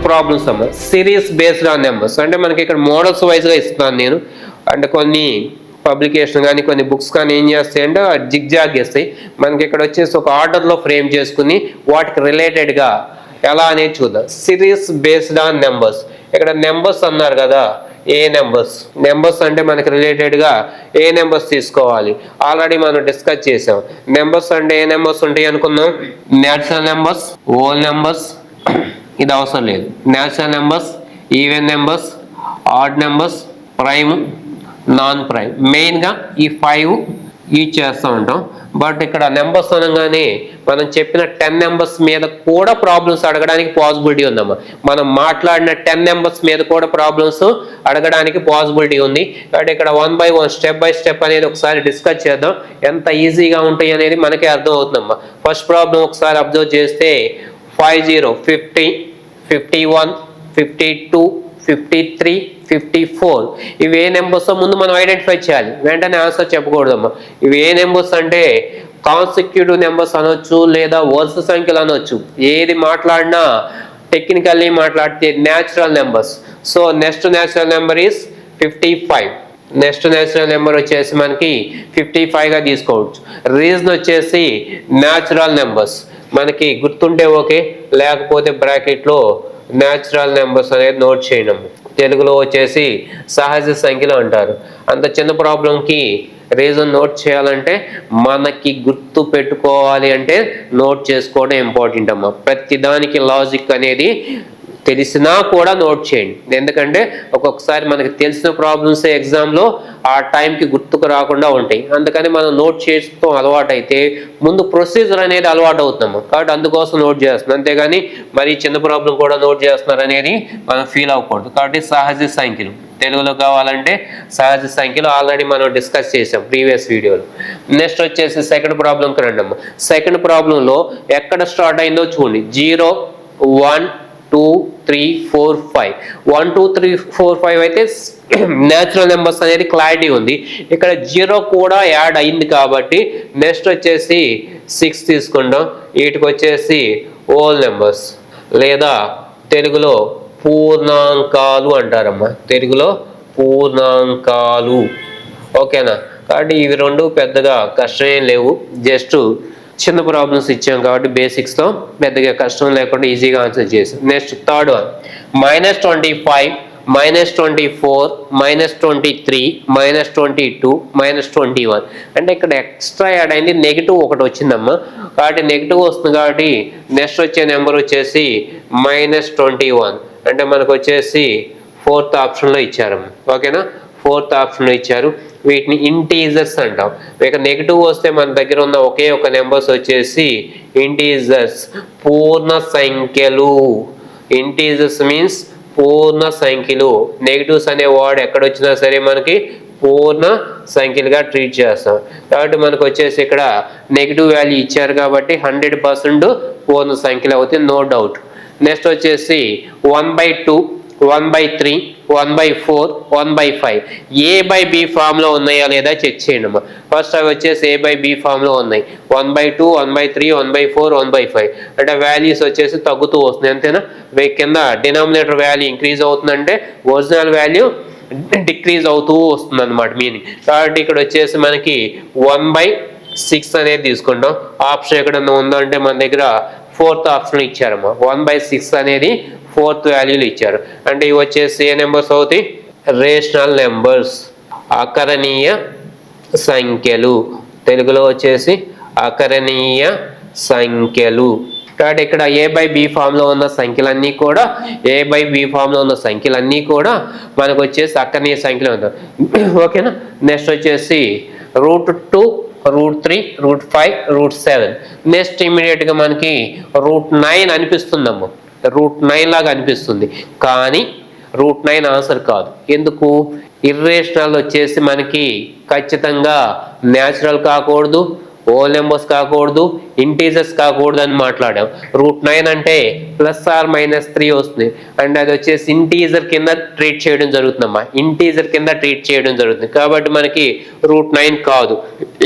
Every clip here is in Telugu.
ప్రాబ్లమ్స్ అమ్మ. సిరీస్ బేస్డ్ ఆన్ నెంబర్స్ అంటే మనకి ఇక్కడ మోడల్స్ వైజ్గా ఇస్తున్నాను నేను. అంటే కొన్ని పబ్లికేషన్ కానీ కొన్ని బుక్స్ కానీ ఏం చేస్తాయంటే జిగ్జాగ్ చేస్తాయి. మనకి ఇక్కడ వచ్చేసి ఒక ఆర్డర్లో ఫ్రేమ్ చేసుకుని వాటికి రిలేటెడ్గా ఎలా అనేది చూద్దాం. Series based on numbers. ఇక్కడ నెంబర్స్ అన్నారు కదా, ఏ నెంబర్స్ అంటే మనకి రిలేటెడ్గా ఏ నెంబర్స్ తీసుకోవాలి ఆల్రెడీ మనం డిస్కస్ చేసాం. నెంబర్స్ అంటే ఏ నెంబర్స్ ఉంటాయి అనుకున్నాం. నేచురల్ నెంబర్స్, హోల్ నెంబర్స్, ఇది అవసరం లేదు. Natural numbers, even numbers, odd numbers, prime, non prime. మెయిన్గా ఈ 5 యూజ్ చేస్తూ ఉంటాం. బట్ ఇక్కడ నెంబర్స్ అనగానే మనం చెప్పిన 10 నెంబర్స్ మీద కూడా ప్రాబ్లమ్స్ అడగడానికి పాసిబిలిటీ ఉందమ్మా. మనం మాట్లాడిన 10 నెంబర్స్ మీద కూడా ప్రాబ్లమ్స్ అడగడానికి పాసిబిలిటీ ఉంది. కాబట్టి ఇక్కడ 1 by 1 స్టెప్ బై స్టెప్ అనేది ఒకసారి డిస్కస్ చేద్దాం. ఎంత ఈజీగా ఉంటాయి అనేది మనకే అర్థం అవుతుందమ్మా. ఫస్ట్ ప్రాబ్లం ఒకసారి అబ్జర్వ్ చేస్తే 50, 50, 51, 52, 53, 54 ఇవి ఏ నెంబర్స్ ముందు మనం ఐడెంటిఫై చేయాలి. వెంటనే ఆన్సర్ చెప్పకూడదమ్మా. ఇవి ఏ నెంబర్స్ అంటే కాన్సిక్యూటివ్ నెంబర్స్ అనొచ్చు లేదా వరుస సంఖ్యలు అనొచ్చు. ఏది మాట్లాడినా టెక్నికల్లీ మాట్లాడితే natural numbers. So next natural number is 55. Next natural number వచ్చేసి మనకి 55గా తీసుకోవచ్చు. రీజన్ వచ్చేసి న్యాచురల్ నెంబర్స్ మనకి గుర్తుంటే ఓకే, లేకపోతే బ్రాకెట్లో న్యాచురల్ నెంబర్స్ అనేది నోట్ చేయడం. తెలుగులో వచ్చేసి సహజ సంఖ్యలు అంటారు. అంత చిన్న ప్రాబ్లంకి రీజన్ నోట్ చేయాలంటే మనకి గుర్తు పెట్టుకోవాలి అంటే నోట్ చేసుకోవడం ఇంపార్టెంట్ అమ్మా. ప్రతి దానికి లాజిక్ అనేది తెలిసినా కూడా నోట్ చేయండి. ఎందుకంటే ఒక్కొక్కసారి మనకి తెలిసిన ప్రాబ్లమ్సే ఎగ్జామ్లో ఆ టైంకి గుర్తుకు రాకుండా ఉంటాయి. అందుకని మనం నోట్ చేస్తూ అలవాటు అయితే ముందు ప్రొసీజర్ అనేది అలవాటు అవుతున్నాము. కాబట్టి అందుకోసం నోట్ చేస్తున్నాం. అంతేగాని మరి చిన్న ప్రాబ్లం కూడా నోట్ చేస్తున్నారు అనేది మనం ఫీల్ అవ్వకూడదు. కాబట్టి సహజ సంఖ్యలు తెలుగులో కావాలంటే సహజ సంఖ్యలు ఆల్రెడీ మనం డిస్కస్ చేసాం ప్రీవియస్ వీడియోలో. నెక్స్ట్ వచ్చేసి సెకండ్ ప్రాబ్లంకి రండమ్మా. సెకండ్ ప్రాబ్లంలో ఎక్కడ స్టార్ట్ అయిందో చూడండి. 0, 1, 2, 3, 4, 5. 1, 2, 3, 4, 5 అయితే న్యాచురల్ నెంబర్స్ అనేది క్లారిటీ ఉంది. ఇక్కడ 0 కూడా యాడ్ అయింది కాబట్టి నెక్స్ట్ వచ్చేసి 6 తీసుకుంటాం. వీటికి వచ్చేసి హోల్ నెంబర్స్ లేదా తెలుగులో పూర్ణాంకాలు అంటారమ్మా. తెలుగులో పూర్ణాంకాలు. ఓకేనా? కాబట్టి ఇవి రెండు పెద్దగా కష్టమేం లేవు. జస్ట్ చిన్న ప్రాబ్లమ్స్ ఇచ్చాం కాబట్టి బేసిక్స్తో పెద్దగా కష్టం లేకుండా ఈజీగా ఆన్సర్ చేసాం. Next third one -25, -24, -23, -22, -21. అంటే ఇక్కడ ఎక్స్ట్రా యాడ్ అయింది నెగిటివ్ ఒకటి వచ్చిందమ్మా. కాబట్టి నెగిటివ్ వస్తుంది కాబట్టి నెక్స్ట్ వచ్చే నెంబర్ వచ్చేసి -21. అంటే మనకు వచ్చేసి 4th ఆప్షన్లో ఇచ్చారమ్మా. ఓకేనా? 4th ఆప్షన్లో ఇచ్చారు. వీటిని ఇంటీజర్స్ అంటాం. ఇక నెగిటివ్ వస్తే మన దగ్గర ఉన్న ఒకే ఒక నెంబర్స్ వచ్చేసి ఇంటీజర్స్, పూర్ణ సంఖ్యలు. ఇంటీజర్స్ మీన్స్ పూర్ణ సంఖ్యలు. నెగిటివ్స్ అనే వర్డ్ ఎక్కడొచ్చినా సరే మనకి పూర్ణ సంఖ్యలుగా ట్రీట్ చేస్తాం. కాబట్టి మనకు వచ్చేసి ఇక్కడ నెగిటివ్ వాల్యూ ఇచ్చారు కాబట్టి 100% పూర్ణ సంఖ్యలు అవుతాయి, నో డౌట్. నెక్స్ట్ వచ్చేసి 1/2, 1/3, 1/4, 1/5 A/B ఫామ్లో ఉన్నాయా లేదా చెక్ చేయండి అమ్మా. ఫస్ట్ అవి వచ్చేసి A/B ఫామ్లో ఉన్నాయి. 1/2, 1/3, 1/4, 1/5 అంటే వాల్యూస్ వచ్చేసి తగ్గుతూ వస్తుంది. అంతేనా? కింద డినామినేటర్ వాల్యూ ఇంక్రీజ్ అవుతుందంటే ఒరిజినల్ వాల్యూ డిక్రీజ్ అవుతూ వస్తుంది అనమాట మీనింగ్. కాబట్టి ఇక్కడ వచ్చేసి మనకి 1/6 అనేది తీసుకుంటాం. ఆప్షన్ ఎక్కడన్నా ఉందంటే మన దగ్గర 4th ఆప్షన్ ఇచ్చారమ్మా. 1/6 అనేది 4th వాల్యూలు ఇచ్చారు. అంటే ఇవి వచ్చేసి ఏ నెంబర్స్ అవుతాయి? రేషనల్ నెంబర్స్, అకరణీయ సంఖ్యలు. తెలుగులో వచ్చేసి అకరణీయ సంఖ్యలు. కాబట్టి ఇక్కడ A/B ఫామ్లో ఉన్న సంఖ్యలన్నీ కూడా A/B ఫామ్లో ఉన్న సంఖ్యలన్నీ కూడా మనకు వచ్చేసి అకరణీయ సంఖ్యలు ఉంటాయి. ఓకేనా? నెక్స్ట్ వచ్చేసి √2, √3, √5, √7. నెక్స్ట్ ఇమీడియట్గా మనకి √9 అనిపిస్తుందమ్మా. √9 లాగా అనిపిస్తుంది కానీ √9 ఆన్సర్ కాదు. ఎందుకు? ఇర్రేషనల్ వచ్చేసి మనకి ఖచ్చితంగా న్యాచురల్ కాకూడదు, హోల్ నెంబర్స్ కాకూడదు, ఇంటీజర్స్ కాకూడదు అని మాట్లాడాం. √9 అంటే +or-3 వస్తుంది. అంటే అది వచ్చేసి ఇంటీజర్ కింద ట్రీట్ చేయడం జరుగుతుందమ్మా. ఇంటీజర్ కింద ట్రీట్ చేయడం జరుగుతుంది కాబట్టి మనకి √9 కాదు.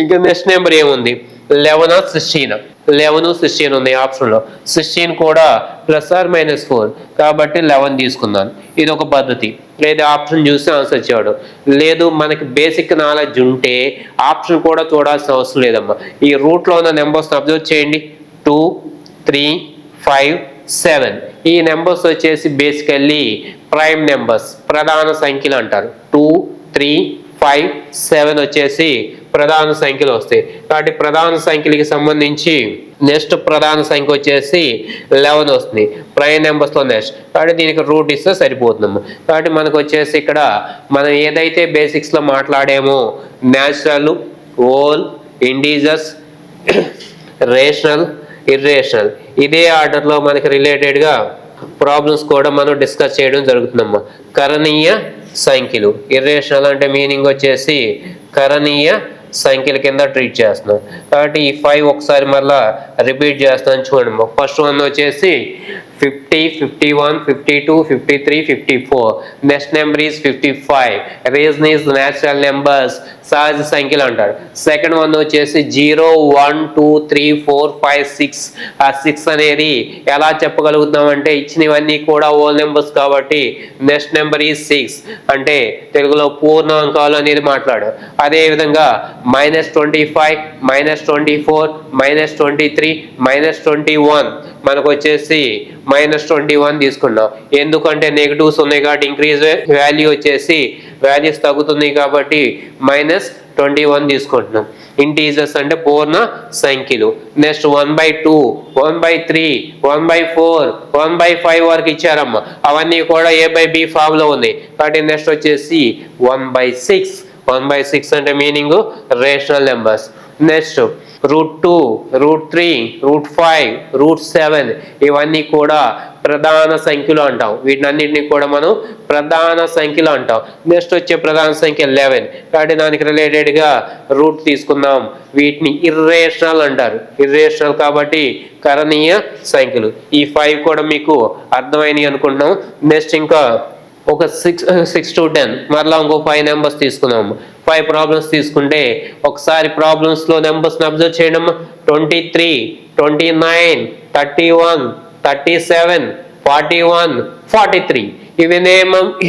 ఇంకా నెక్స్ట్ నెంబర్ ఏముంది? 11 16, 11 16 ఉంది ఆప్షన్లో. 16 కూడా +or-4 కాబట్టి 11 తీసుకున్నాను. ఇది ఒక పద్ధతి. లేదా ఆప్షన్ చూసి ఆన్సర్ చేయడం. లేదు మనకి బేసిక్ నాలెడ్జ్ ఉంటే ఆప్షన్ కూడా చూడాల్సిన అవసరం లేదమ్మా. ఈ రూట్లో ఉన్న నెంబర్స్ని అబ్జర్వ్ చేయండి. 2 3 5 7. ఈ నెంబర్స్ వచ్చేసి బేసికల్లీ ప్రైమ్ నెంబర్స్, ప్రధాన సంఖ్యలు అంటారు. 2 3 5 7 వచ్చేసి ప్రధాన సంఖ్యలు వస్తాయి. కాబట్టి ప్రధాన సంఖ్యలకి సంబంధించి నెక్స్ట్ ప్రధాన సంఖ్య వచ్చేసి 11 వస్తుంది ప్రైమ్ నెంబర్స్లో నెక్స్ట్. కాబట్టి దీనికి రూట్ ఇస్తే సరిపోతుందమ్మా. కాబట్టి మనకు వచ్చేసి ఇక్కడ మనం ఏదైతే బేసిక్స్లో మాట్లాడామో natural, whole, integers, rational, irrational, ఇదే ఆర్డర్లో మనకి రిలేటెడ్గా ప్రాబ్లమ్స్ కూడా మనం డిస్కస్ చేయడం జరుగుతుందమ్మా. కరణీయ సంఖ్యలు, ఇర్రేషనల్ అంటే మీనింగ్ వచ్చేసి కరణీయ సంఖ్యల కింద ట్రీట్ చేస్తున్నాం. కాబట్టి ఈ 5 ఒకసారి మళ్ళా రిపీట్ చేస్తాను చూడండి. ఫస్ట్ వన్ వచ్చేసి 50 51 52 53 54. Next number is 55. Reason is natural numbers, సహజ సంఖ్యలు అంటారు. సెకండ్ వన్ వచ్చేసి 0 1 2 3 4 5 6. ఆ 6 అనేది ఎలా చెప్పగలుగుతామంటే ఇచ్చినవన్నీ కూడా హోల్ నెంబర్స్ కాబట్టి నెక్స్ట్ నెంబర్ ఈజ్ 6 అంటే తెలుగులో పూర్ణాంకాలు అనేది మాట్లాడారు. అదేవిధంగా -25 -24 -23 -21 మనకు వచ్చేసి -21 తీసుకున్నాం. ఎందుకంటే నెగిటివ్స్ ఉన్నాయి కాబట్టి ఇంక్రీజ్ వాల్యూ వచ్చేసి వాల్యూస్ తగ్గుతుంది కాబట్టి -21 తీసుకుంటున్నాం. ఇంటీజర్స్ అంటే పూర్ణ సంఖ్యలు. నెక్స్ట్ 1/2 1/3 1/4 1/5 వరకు ఇచ్చారమ్మా. అవన్నీ కూడా A/B ఫామ్ లో ఉన్నాయి కాబట్టి నెక్స్ట్ వచ్చేసి 1/6. 1/6 అంటే మీనింగ్ రేషనల్ నెంబర్స్. నెక్స్ట్ √2 √3 √5 √7 ఇవన్నీ కూడా ప్రధాన సంఖ్యలు అంటాం. వీటినన్నింటినీ కూడా మనం ప్రధాన సంఖ్యలు అంటాం. నెక్స్ట్ వచ్చే ప్రధాన సంఖ్య 11 కాబట్టి దానికి రిలేటెడ్గా రూట్ తీసుకుందాం. వీటిని ఇర్రేషనల్ అంటారు. ఇర్రేషనల్ కాబట్టి కరణీయ సంఖ్యలు. ఈ 5 కూడా మీకు అర్థమైనవి అనుకుంటున్నాం. నెక్స్ట్ ఇంకా ఒక 6 to 10 మరలా ఇంకో 5 నెంబర్స్ తీసుకున్నాము. 5 ప్రాబ్లమ్స్ తీసుకుంటే ఒకసారి ప్రాబ్లమ్స్లో నెంబర్స్ని అబ్జర్వ్ చేయడం. 23 29 31 37 41 43.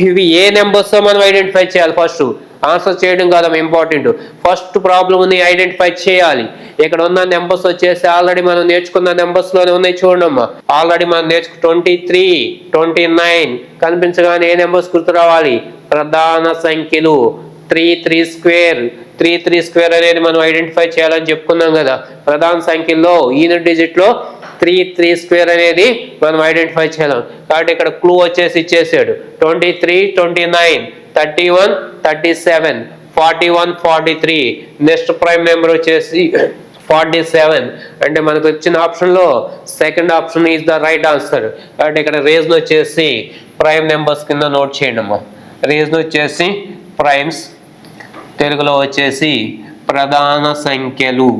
ఇవి ఏ నెంబర్స్ మనం ఐడెంటిఫై చేయాలి. ఫస్ట్ ఆన్సర్ చేయడం కాదు ఇంపార్టెంట్. ఫస్ట్ ప్రాబ్లమ్ని ఐడెంటిఫై చేయాలి. ఇక్కడ ఉన్న నెంబర్స్ వచ్చేసి ఆల్రెడీ మనం నేర్చుకున్న నెంబర్స్లోనే ఉన్నాయి చూడమ్మా. ఆల్రెడీ మనం 23 29 కనిపించగానే ఏ నెంబర్స్ గుర్తు రావాలి? ప్రధాన సంఖ్యలు. 3 స్క్వేర్ అనేది మనం ఐడెంటిఫై చేయాలని చెప్పుకున్నాం కదా. ప్రధాన సంఖ్యల్లో యూనిట్ డిజిట్లో 3 స్క్వేర్ అనేది మనం ఐడెంటిఫై చేయాలి. కాబట్టి ఇక్కడ క్లూ వచ్చేసి ఇచ్చేసాడు. 23 29 31 37 41 43. నెక్స్ట్ ప్రైమ్ నెంబర్ వచ్చేసి 47 అంటే మనకు వచ్చిన ఆప్షన్లో second option is the right answer. కాబట్టి ఇక్కడ రీజన్ వచ్చేసి ప్రైమ్ నెంబర్స్ కింద నోట్ చేయండి అమ్మా. రీజన్ వచ్చేసి ప్రైమ్స్, తెలుగులో వచ్చేసి ప్రధాన సంఖ్యలు.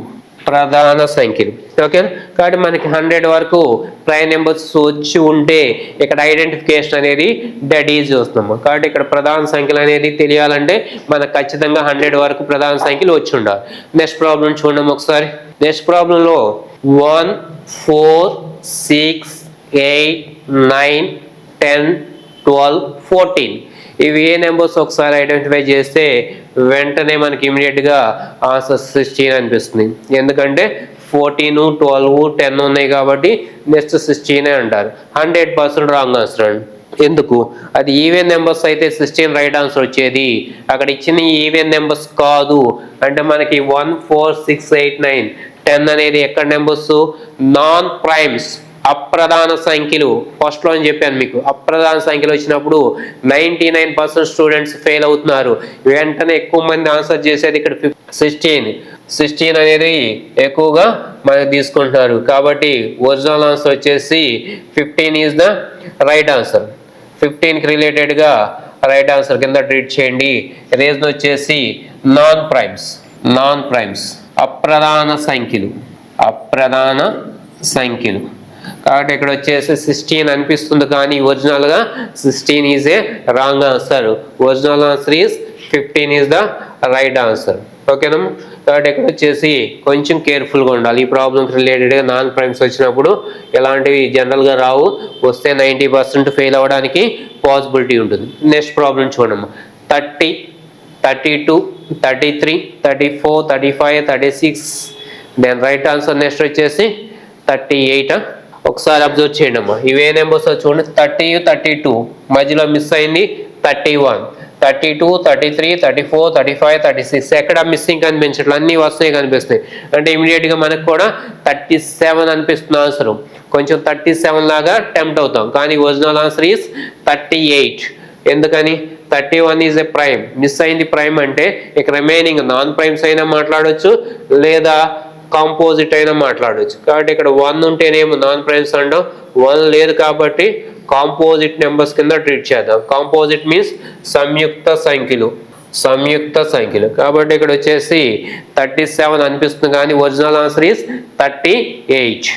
ఓకే. కాబట్టి మనకి 100 వరకు ప్రైమ్ నెంబర్స్ వచ్చి ఉంటే ఇక్కడ ఐడెంటిఫికేషన్ అనేది డెడ్ ఈజీ వస్తున్నాము. కాబట్టి ఇక్కడ ప్రధాన సంఖ్యలు అనేది తెలియాలంటే మనకు ఖచ్చితంగా 100 వరకు ప్రధాన సంఖ్యలు వచ్చి ఉండాలి. నెక్స్ట్ ప్రాబ్లం చూడండి ఒకసారి. నెక్స్ట్ ప్రాబ్లంలో 1 4 6 8 9 10 12 14 ఇవి ఏ నెంబర్స్ ఒకసారి ఐడెంటిఫై చేస్తే వెంటనే మనకి ఇమీడియట్గా ఆన్సర్ 16 అనిపిస్తుంది. ఎందుకంటే 14 12 10 ఉన్నాయి కాబట్టి నెక్స్ట్ 16 అంటారు. 100% రాంగ్ ఆన్సర్ అండి. ఎందుకు? అది ఈవెన్ నెంబర్స్ అయితే 16 రైట్ ఆన్సర్ వచ్చేది. అక్కడ ఇచ్చిన ఈవెన్ నెంబర్స్ కాదు. అంటే మనకి 1 4 6 8 9 10 అనేది ఎక్కడ నెంబర్స్? నాన్ ప్రైమ్స్, అప్రధాన సంఖ్యలు. ఫస్ట్లో అని చెప్పాను మీకు. అప్రధాన సంఖ్యలు వచ్చినప్పుడు 99% స్టూడెంట్స్ ఫెయిల్ అవుతున్నారు. వెంటనే ఎక్కువ మంది ఆన్సర్ చేసేది ఇక్కడ 16 అనేది ఎక్కువగా మనకి తీసుకుంటున్నారు. కాబట్టి ఒరిజినల్ ఆన్సర్ వచ్చేసి 15 ఈజ్ ద రైట్ ఆన్సర్. 15కి రిలేటెడ్గా రైట్ ఆన్సర్ కింద ట్రీట్ చేయండి. రీజన్ వచ్చేసి నాన్ ప్రైమ్స్ అప్రధాన సంఖ్యలు. కాబట్టి ఇక్కడ వచ్చేసి 16 అనిపిస్తుంది కానీ ఒరిజినల్గా 16 is a wrong answer. Original answer is 15 is the right answer. ఓకేనా. కాబట్టి ఇక్కడ వచ్చేసి కొంచెం కేర్ఫుల్గా ఉండాలి. ఈ ప్రాబ్లమ్స్ రిలేటెడ్గా నాన్ ప్రైమ్స్ వచ్చినప్పుడు ఎలాంటివి జనరల్గా రావు, వస్తే 90% ఫెయిల్ అవ్వడానికి పాసిబిలిటీ ఉంటుంది. నెక్స్ట్ ప్రాబ్లం చూడమ్మా. 30, 32, 33, 34, 35, 36. దెన్ రైట్ ఆన్సర్ నెక్స్ట్ వచ్చేసి 38. ఒకసారి అబ్జర్వ్ చేయండి అమ్మా. ఇవే నెంబర్స్ చూడండి. 30, 32 మధ్యలో మిస్ అయింది 31, 32, 33, 34, 35, 36. ఎక్కడ మిస్సింగ్ కనిపించట్లేదు, అన్నీ వస్తున్నాయి కనిపిస్తాయి. అంటే ఇమీడియట్గా మనకు కూడా 37 అనిపిస్తుంది ఆన్సర్. కొంచెం 37 లాగా టెంప్ట్ అవుతాం, కానీ ఒరిజినల్ ఆన్సర్ ఈస్ 38. ఎందుకని? 31 ఈజ్ ఎ ప్రైమ్. మిస్ అయింది ప్రైమ్ అంటే ఇక రిమైనింగ్ నాన్ ప్రైమ్స్ అయినా మాట్లాడవచ్చు, లేదా కాంపోజిట్ అయినా మాట్లాడవచ్చు. కాబట్టి ఇక్కడ 1 ఉంటేనేమో నాన్ ప్రైమ్స్ అంటాం, 1 లేదు కాబట్టి కాంపోజిట్ నెంబర్స్ కింద ట్రీట్ చేద్దాం. కాంపోజిట్ మీన్స్ సంయుక్త సంఖ్యలు, సంయుక్త సంఖ్యలు. కాబట్టి ఇక్కడ వచ్చేసి 37 అనిపిస్తుంది, కానీ original answer is 38.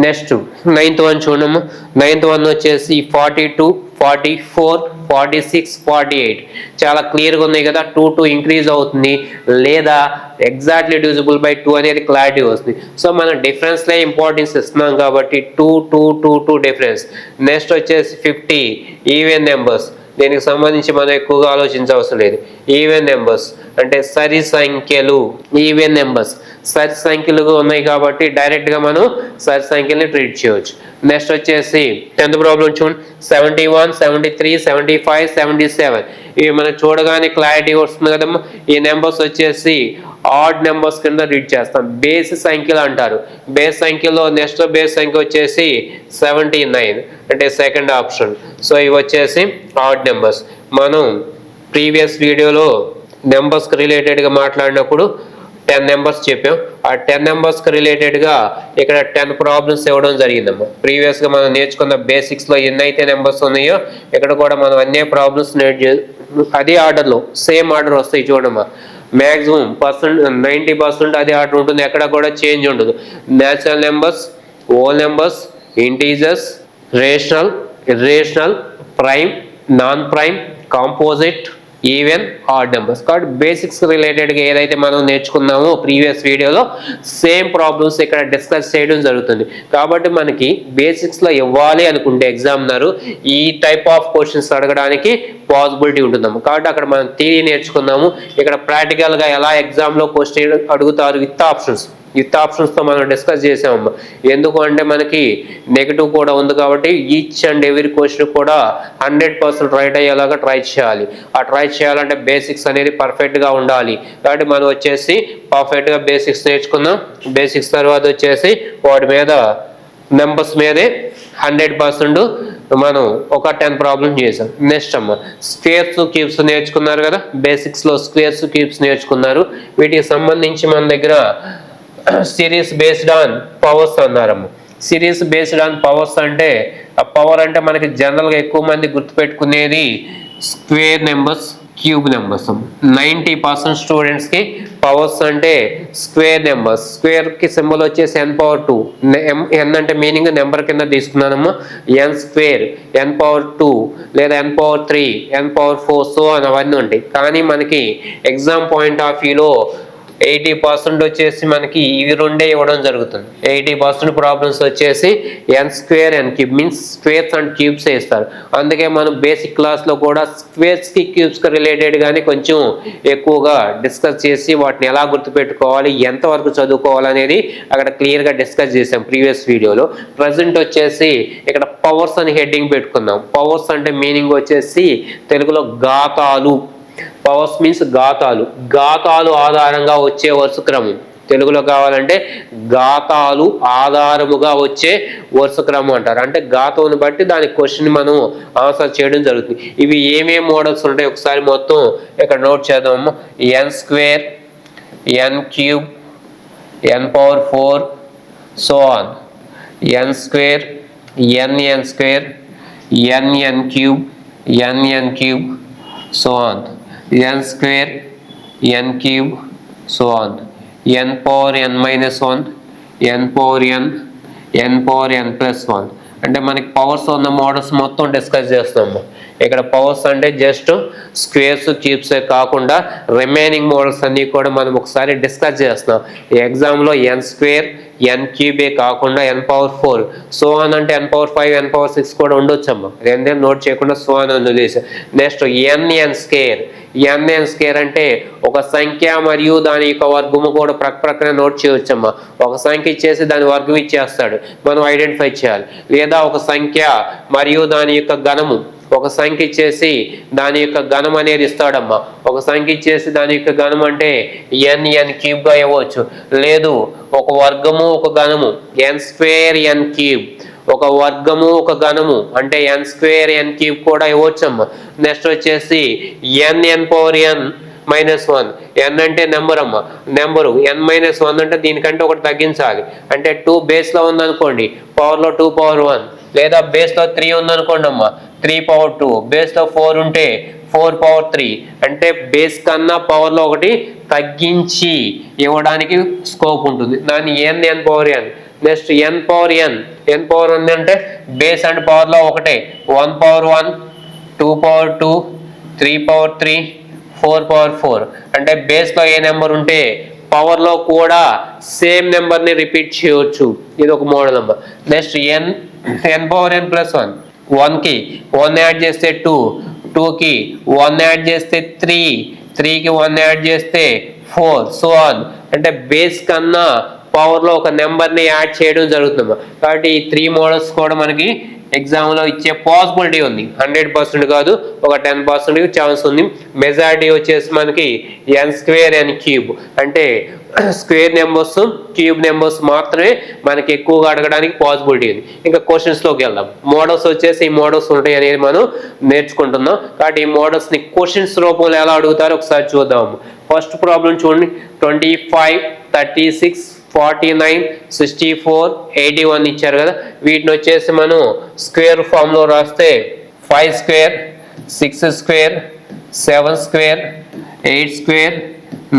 Next 9th one చూడము. 9th వన్ వచ్చేసి 42, 44, 46, 48. చాలా క్లియర్గా ఉన్నాయి కదా. 2 ఇంక్రీజ్ అవుతుంది, లేదా ఎగ్జాక్ట్లీ డివిజిబుల్ బై 2 అనేది క్లారిటీ వస్తుంది. సో మనం డిఫరెన్స్లే ఇంపార్టెన్స్ ఇస్తున్నాం కాబట్టి 2, 2, 2, 2 డిఫరెన్స్. నెక్స్ట్ వచ్చేసి 50 ఈవెన్ నెంబర్స్. దీనికి సంబంధించి మనం ఎక్కువగా ఆలోచించవసరం లేదు. ఈవెన్ నెంబర్స్ అంటే సరి సంఖ్యలు. ఈవెన్ నెంబర్స్ సరి సంఖ్యలుగా ఉన్నాయి కాబట్టి డైరెక్ట్గా మనం సరి సంఖ్యల్ని ట్రీట్ చేయవచ్చు. నెక్స్ట్ వచ్చేసి 10th ప్రాబ్లం చూడండి. 71, 73, 75, 77. ఇవి మనం చూడగానే క్లారిటీ వస్తుంది కదమ్మా. ఈ నెంబర్స్ వచ్చేసి ఆడ్ నెంబర్స్ కింద రీడ్ చేస్తాం. బేస్ సంఖ్యలు అంటారు. బేస్ సంఖ్యలో నెక్స్ట్ బేస్ సంఖ్య వచ్చేసి 79 అంటే సెకండ్ ఆప్షన్. సో ఇవి వచ్చేసి ఆడ్ నెంబర్స్. మనం ప్రీవియస్ వీడియోలో నెంబర్స్కి రిలేటెడ్గా మాట్లాడినప్పుడు 10 నెంబర్స్ చెప్పాం. ఆ 10 నెంబర్స్కి రిలేటెడ్గా ఇక్కడ 10 ప్రాబ్లమ్స్ ఇవ్వడం జరిగిందమ్మా. ప్రీవియస్గా మనం నేర్చుకున్న బేసిక్స్లో ఎన్నైతే నెంబర్స్ ఉన్నాయో ఇక్కడ కూడా మనం అన్ని ప్రాబ్లమ్స్ అదే ఆర్డర్లో సేమ్ ఆర్డర్ వస్తాయి చూడమ్మా. మ్యాక్సిమం 90% అదే ఆర్డర్ ఉంటుంది, ఎక్కడ కూడా చేంజ్ ఉండదు. Natural numbers, whole numbers, integers, rational, irrational, prime, non prime, composite, even, odd numbers. కాబట్టి బేసిక్స్ రిలేటెడ్గా ఏదైతే మనం నేర్చుకున్నామో ప్రీవియస్ వీడియోలో సేమ్ ప్రాబ్లమ్స్ ఇక్కడ డిస్కస్ చేయడం జరుగుతుంది. కాబట్టి మనకి బేసిక్స్లో ఇవ్వాలి అనుకుంటే ఎగ్జామినర్ ఈ టైప్ ఆఫ్ క్వశ్చన్స్ అడగడానికి పాసిబిలిటీ ఉంటుందమ్మా. కాబట్టి అక్కడ మనం థియరీ నేర్చుకున్నాము. ఇక్కడ ప్రాక్టికల్గా ఎలా ఎగ్జామ్లో క్వశ్చన్ అడుగుతారు విత్ ఆప్షన్స్. విత్ ఆప్షన్స్తో మనం డిస్కస్ చేసామమ్మా. ఎందుకు అంటే మనకి నెగిటివ్ కూడా ఉంది కాబట్టి ఈచ్ అండ్ ఎవ్రీ క్వశ్చన్ కూడా 100% రైట్ అయ్యేలాగా ట్రై చేయాలి. ఆ ట్రై చేయాలంటే బేసిక్స్ అనేది పర్ఫెక్ట్గా ఉండాలి. కాబట్టి మనం వచ్చేసి పర్ఫెక్ట్గా బేసిక్స్ నేర్చుకుందాం. బేసిక్స్ తర్వాత వచ్చేసి వాటి మీద నెంబర్స్ మీదే 100% మనం ఒక 10 ప్రాబ్లమ్ చేసాం. నెక్స్ట్ అమ్మ స్క్వేర్స్, క్యూబ్స్ నేర్చుకున్నారు కదా. బేసిక్స్లో స్క్వేర్స్, క్యూబ్స్ నేర్చుకున్నారు. వీటికి సంబంధించి మన దగ్గర సిరీస్ బేస్డ్ ఆన్ పవర్స్ అన్నారమ్మ. సిరీస్ బేస్డ్ ఆన్ పవర్స్ అంటే ఆ పవర్ అంటే మనకి జనరల్గా ఎక్కువ మంది గుర్తుపెట్టుకునేది స్క్వేర్ నెంబర్స్, క్యూబ్ నెంబర్స్. 90% స్టూడెంట్స్కి పవర్స్ అంటే స్క్వేర్ నెంబర్స్. స్క్వేర్కి సింబల్ వచ్చేసి n⁻2. n అంటే మీనింగ్ నెంబర్ కింద తీసుకున్నానమ్మా. n స్క్వేర్, n⁻2 లేదా n⁻3, n⁻4 సో అని అవన్నీ ఉంటాయి. కానీ మనకి ఎగ్జామ్ పాయింట్ ఆఫ్ వ్యూలో 80% వచ్చేసి మనకి ఇవి రెండే ఇవ్వడం జరుగుతుంది. 80% ప్రాబ్లమ్స్ వచ్చేసి N square, N cube means squares and cubes ఇస్తారు. అందుకే మనం బేసిక్ క్లాస్లో కూడా స్క్వేర్స్కి, క్యూబ్స్కి రిలేటెడ్ కానీ కొంచెం ఎక్కువగా డిస్కస్ చేసి వాటిని ఎలా గుర్తుపెట్టుకోవాలి, ఎంతవరకు చదువుకోవాలి అనేది అక్కడ క్లియర్గా డిస్కస్ చేసాం ప్రీవియస్ వీడియోలో. ప్రజెంట్ వచ్చేసి ఇక్కడ పవర్స్ అని హెడ్డింగ్ పెట్టుకుందాం. పవర్స్ అంటే మీనింగ్ వచ్చేసి తెలుగులో ఘాతాలు. Powers means ఘాతాలు. ఘాతాలు ఆధారంగా వచ్చే వరుస క్రమం. తెలుగులో కావాలంటే ఘాతాలు ఆధారముగా వచ్చే వరుస క్రమం అంటారు. అంటే ఘాతాన్ని బట్టి దాని క్వశ్చన్ మనం ఆన్సర్ చేయడం జరుగుతుంది. ఇవి ఏమేమి మోడల్స్ ఉంటాయి ఒకసారి మొత్తం ఇక్కడ నోట్ చేద్దాము. N square, N cube, n⁻4 so on. N square, N square, N cube, N cube so on. n square, n cube, so on. n power n minus 1, n power n, n power n plus 1. అంటే మనకి పవర్స్ ఉన్న మోడల్స్ మొత్తం డిస్కస్ చేస్తాము. ఇక్కడ పవర్స్ అంటే జస్ట్ స్క్వేర్స్ క్యూబ్స్ కాకుండా రిమైనింగ్ మోడల్స్ అన్ని కూడా మనం ఒకసారి డిస్కస్ చేస్తున్నాం. ఈ ఎగ్జామ్లో ఎన్ స్క్వేర్ ఎన్ క్యూబే కాకుండా n పవర్ 4 సో అని అంటే n పవర్ 5 n పవర్ 6 కూడా ఉండొచ్చమ్మా. రెండే నోట్ చేయకుండా సో అని వదిలేసి నెక్స్ట్ ఎన్ స్క్వేర్ అంటే ఒక సంఖ్య మరియు దాని యొక్క వర్గము కూడా ప్రక్కన నోట్ చేయవచ్చమ్మా. ఒక సంఖ్య ఇచ్చేసి దాని వర్గం ఇచ్చేస్తాడు, మనం ఐడెంటిఫై చేయాలి. లేదా ఒక సంఖ్య మరియు దాని యొక్క ఘనము, ఒక సంఖ్య ఇచ్చేసి దాని యొక్క ఘనం అనేది ఇస్తాడమ్మా. ఒక సంఖ్య ఇచ్చేసి దాని యొక్క ఘనం అంటే ఎన్ క్యూబ్గా ఇవ్వచ్చు. లేదు ఒక వర్గము ఒక ఘనము ఎన్ స్క్వేర్ ఎన్ క్యూబ్, ఒక వర్గము ఒక ఘనము అంటే ఎన్ స్క్వేర్ ఎన్ క్యూబ్ కూడా ఇవ్వచ్చమ్మా. నెక్స్ట్ వచ్చేసి ఎన్ పవర్ ఎన్ -1, ఎన్ అంటే నెంబర్ అమ్మ, నెంబరు n-1 అంటే దీనికంటే ఒకటి తగ్గించాలి. అంటే 2 బేస్లో ఉందనుకోండి, పవర్లో 2 పవర్ 1, లేదా బేస్లో 3 ఉందనుకోండి అమ్మ 3 పవర్ 2, బేస్లో 4 ఉంటే 4 పవర్ 3 అంటే బేస్ కన్నా పవర్లో ఒకటి తగ్గించి ఇవ్వడానికి స్కోప్ ఉంటుంది. దాన్ని ఎన్ పవర్ ఎన్. నెక్స్ట్ ఎన్ పవర్ ఎన్ అంటే బేస్ అండ్ పవర్లో ఒకటే, 1 పవర్ 1, 2 పవర్ 2, 3 పవర్ 3, 4 పవర్ 4 అంటే బేస్లో ఏ నెంబర్ ఉంటే పవర్లో కూడా సేమ్ నెంబర్ని రిపీట్ చేయవచ్చు. ఇది ఒక మోడల్ నెంబర్. నెక్స్ట్ ఎన్ పవర్ ఎన్ ప్లస్ 1, 1కి 1 యాడ్ చేస్తే 2, 2కి 1 యాడ్ చేస్తే 3, 3కి 1 యాడ్ చేస్తే 4 సో ఆన్ అంటే బేస్ కన్నా పవర్లో ఒక నెంబర్ని యాడ్ చేయడం జరుగుతుంది. కాబట్టి ఈ 3 మోడల్స్ కూడా మనకి ఎగ్జామ్లో ఇచ్చే పాసిబిలిటీ ఉంది. 100% కాదు, ఒక 10% ఛాన్స్ ఉంది. మెజారిటీ వచ్చేసి మనకి ఎన్ స్క్వేర్ ఎన్ క్యూబ్ అంటే స్క్వేర్ నెంబర్స్ క్యూబ్ నెంబర్స్ మాత్రమే మనకి ఎక్కువగా అడగడానికి పాసిబిలిటీ ఉంది. ఇంకా క్వశ్చన్స్లోకి వెళ్దాం. మోడల్స్ వచ్చేసి ఈ మోడల్స్ ఉంటాయి అనేది మనం నేర్చుకుంటున్నాం. కాబట్టి ఈ మోడల్స్ని క్వశ్చన్స్ రూపంలో ఎలా అడుగుతారో ఒకసారి చూద్దాం. ఫస్ట్ ప్రాబ్లం చూడండి, 25, 36, 49, 64, 81 ఇచ్చారు కదా. వీటిని వచ్చేసి మనం స్క్వేర్ ఫామ్లో రాస్తే 5 square, 6 square, 7 square, 8 square,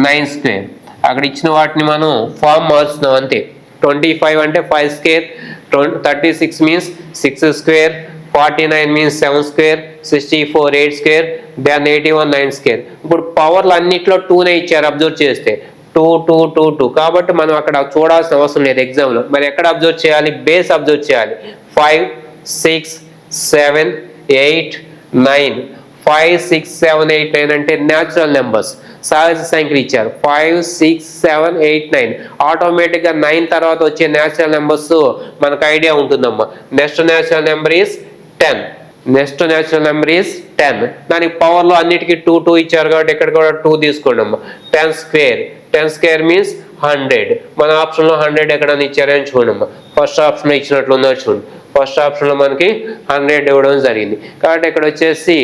9 square. అక్కడ ఇచ్చిన వాటిని మనం ఫామ్ మారుస్తున్నాం అంతే. 25 అంటే 5 square, 36 means 6 square, 49 means 7 square, 64 8 square, then 81 9 square. ఇప్పుడు పవర్లు అన్నిట్లో 2నే ఇచ్చారు అబ్జర్వ్ చేస్తే, 2 2 2 2 కాబట్టి మనం అక్కడ చూడాల్సిన అవసరం లేదు ఎగ్జామ్లో. మరి ఎక్కడ అబ్జర్వ్ చేయాలి? బేస్ అబ్జర్వ్ చేయాలి. 5 6 7 8 9 5 6 7 8 9 అంటే న్యాచురల్ నెంబర్స్, సహజ సంఖ్యలు ఇచ్చారు. 5 6 7 8 9 ఆటోమేటిక్గా 9 తర్వాత వచ్చే న్యాచురల్ నెంబర్స్ మనకు ఐడియా ఉంటుందమ్మా. Next natural number is 10. Next natural number is 10. దానికి పవర్లో అన్నిటికీ 2 2 ఇచ్చారు కాబట్టి ఇక్కడ కూడా 2 తీసుకోండి అమ్మా. 10 స్క్వేర్ మీన్స్ 100. మన ఆప్షన్లో 100 ఎక్కడైనా ఇచ్చారని చూడమ్మా. ఫస్ట్ ఆప్షన్లో ఇచ్చినట్లున్నారు చూడండి. ఫస్ట్ ఆప్షన్లో మనకి 100 ఇవ్వడం జరిగింది. కాబట్టి ఇక్కడ వచ్చేసి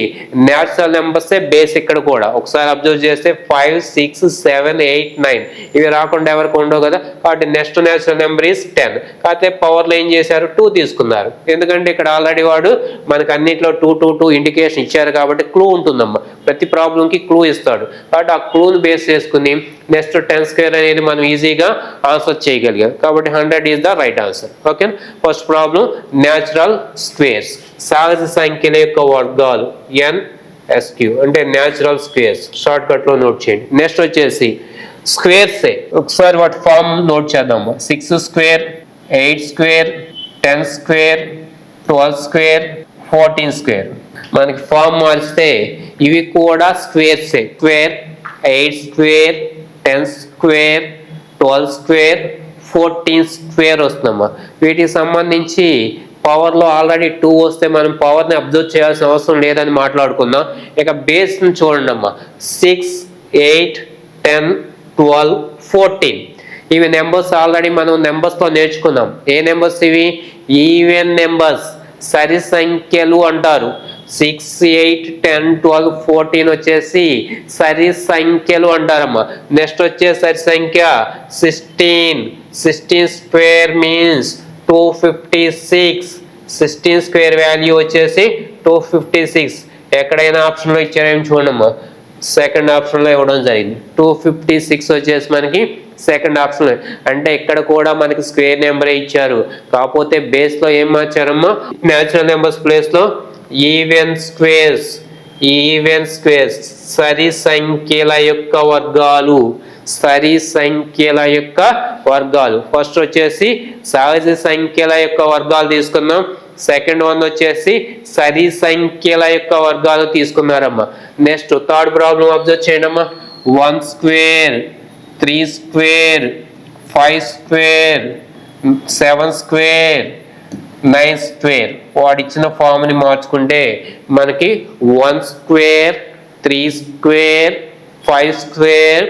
న్యాచురల్ నెంబర్సే బేస్. ఇక్కడ కూడా ఒకసారి అబ్జర్వ్ చేస్తే 5 6 7 8 9 ఇవి రాకుండా ఎవరికి ఉండవు కదా. కాబట్టి నెక్స్ట్ న్యాచురల్ నెంబర్ ఈస్ 10. కాకపోతే పవర్లో ఏం చేశారు? 2 తీసుకున్నారు. ఎందుకంటే ఇక్కడ ఆల్రెడీ వాడు మనకి అన్నింటిలో 2 2 2 ఇండికేషన్ ఇచ్చారు కాబట్టి క్లూ ఉంటుందమ్మా. ప్రతి ప్రాబ్లంకి క్లూ ఇస్తాడు. కాబట్టి ఆ క్లూని బేస్ చేసుకుని నెక్స్ట్ 10 స్క్వేర్ అనేది మనం ఈజీగా ఆన్సర్ చేయగలిగాం. కాబట్టి 100 is the right answer. Okay, first problem natural squares, సహజ సంఖ్యల యొక్క వర్గాలు NSQ అంటే న్యాచురల్ స్క్వేర్స్. షార్ట్ కట్లో నోట్ చేయండి. నెక్స్ట్ వచ్చేసి స్క్వేర్స్, ఒకసారి వాటి ఫామ్ నోట్ చేద్దాము. 6 square, 8 square, 10 square, 12 square, 14 square. మనకి ఫామ్ మారిస్తే ఇవి కూడా స్క్వేర్సే. Square, 8 square, 10 square, 12 square, 14 square వస్తుందమ్మా. వీటికి సంబంధించి పవర్లో ఆల్రెడీ 2 వస్తే మనం పవర్ని అబ్జర్వ్ చేయాల్సిన అవసరం లేదని మాట్లాడుకుందాం. ఇక బేస్ని చూడండి అమ్మా. 6 8 10 12 14 ఇవి నెంబర్స్ ఆల్రెడీ మనం నెంబర్స్లో నేర్చుకున్నాం. ఏ నెంబర్స్ ఇవి? ఈవెన్ నెంబర్స్, సరి సంఖ్యలు అంటారు. 6 8 10 12 14 వచ్చేసి సరి సంఖ్యలు అంటారమ్మా. నెక్స్ట్ వచ్చే సరి సంఖ్య 16 స్క్వేర్ మీన్స్ 256. 16 స్క్వేర్ వాల్యూ వచ్చేసి 256. ఎక్కడైనా ఆప్షన్లో ఇచ్చారేమో చూడమ్మా. సెకండ్ ఆప్షన్లో ఇవ్వడం జరిగింది. 256 వచ్చేసి మనకి సెకండ్ ఆప్షన్. అంటే ఇక్కడ కూడా మనకి స్క్వేర్ నెంబరే ఇచ్చారు. కాకపోతే బేస్లో ఏం మార్చారమ్మా? న్యాచురల్ నెంబర్స్ ప్లేస్లో ఈవెన్ స్క్వేర్స్, ఈవెన్ స్క్వేర్స్ సరి సంఖ్యల యొక్క వర్గాలు, సరి సంఖ్యల యొక్క వర్గాలు. ఫస్ట్ వచ్చేసి సహజ సంఖ్యల యొక్క వర్గాలు తీసుకున్నాం. సెకండ్ వన్ వచ్చేసి సరి సంఖ్యల యొక్క వర్గాలు తీసుకున్నారమ్మా. నెక్స్ట్ థర్డ్ ప్రాబ్లం అబ్జర్వ్ చేయండి అమ్మా. 1 square, 3 square, 5 square, 7 square, 9 square. వాడు ఇచ్చిన ఫామ్ ని మార్చుకుంటే మనకి 1 square, 3 square, 5 square,